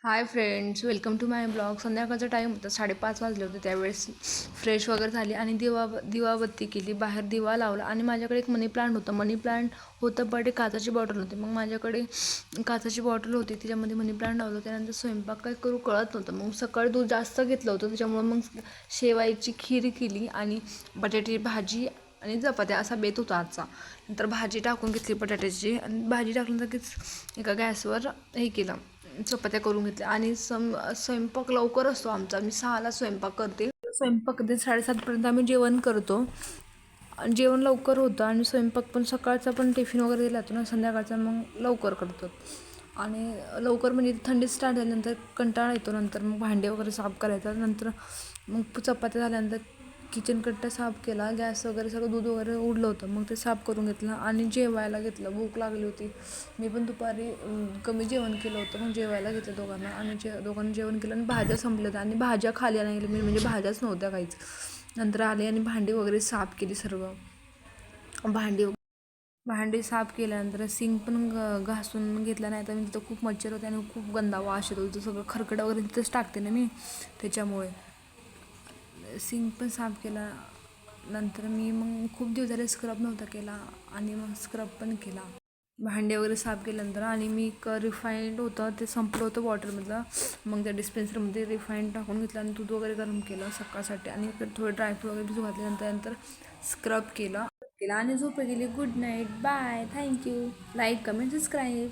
High friends, welcome to my blog. संध्याकाळचा time होता, 5:30 वाजले होते. त्यावेळेस फ्रेश वगैरे झाली आणि दिवाबत्ती केली, बाहेर दिवा लावला. आणि माझ्याकडे एक मनी प्लांट होतं बट एक काचाची बॉटल होती. मग माझ्याकडे काचाची बॉटल होती, त्याच्यामध्ये मनी प्लांट लावलं. त्यानंतर स्वयंपाक काय करू कळत नव्हतं. मग सकाळी दूध जास्त घेतलं होतं, त्याच्यामुळं मग शेवाईची खीर केली आणि बटाट्याची भाजी आणि चपात्या असा बेत होता आजचा. नंतर भाजी टाकून घेतली बटाट्याची आणि भाजी टाकल्यानंतर एका गॅसवर हे केलं, चपात्या करून घेतल्या. आणि स्वयंपाक लवकर असतो आमचा. मी 6ला स्वयंपाक करते. स्वयंपाक कधी 7:30पर्यंत आम्ही जेवण करतो. जेवण लवकर होतं आणि स्वयंपाक पण सकाळचा पण टिफिन वगैरे दिला जातो ना, संध्याकाळचा मग लवकर करतो. आणि लवकर म्हणजे थंडी स्टार्ट झाल्यानंतर कंटाळा येतो. नंतर मग भांडे वगैरे साफ करायचं. नंतर मग चपात्या झाल्यानंतर किचन कट्टा साफ केला, गॅस वगैरे सगळं दूध वगैरे उडलं होतं, मग ते साफ करून घेतलं आणि जेवायला घेतलं. भूक लागली होती. मी पण दुपारी कमी जेवण केलं होतं, मग जेवायला घेतलं दोघांना. आणि दोघांनी जेवण केलं आणि भाज्या संपल्या होत्या आणि भाज्या खाली नाही गेल्या मी, म्हणजे भाज्याच नव्हत्या काहीच. नंतर आले आणि भांडी वगैरे साफ केली सर्व. भांडी साफ केल्यानंतर सिंक पण घासून घेतला, नाही तर मी तिथं खूप मच्छर होते आणि खूप गंदा वास येत होतं. सगळं खरकट वगैरे तिथंच टाकते ना मी, त्याच्यामुळे सिंक पण साफ केला. नंतर मी मग खूप दिवस झाले स्क्रब नव्हता केला आणि मग स्क्रब पण केला. भांडे वगैरे साफ केल्यानंतर आणि मी रिफाईंड होतं ते संपलं होतं वॉटरमधलं. मग त्या डिस्पेन्सरमध्ये रिफाईंड टाकून घेतलं आणि दूध वगैरे गरम केलं सकाळसाठी. आणि थोडे ड्रायफ्रूट वगैरे भिजू घातल्यानंतर स्क्रब केला आणि झोप गेली. Good night, bye, thank you. Like, comment, subscribe.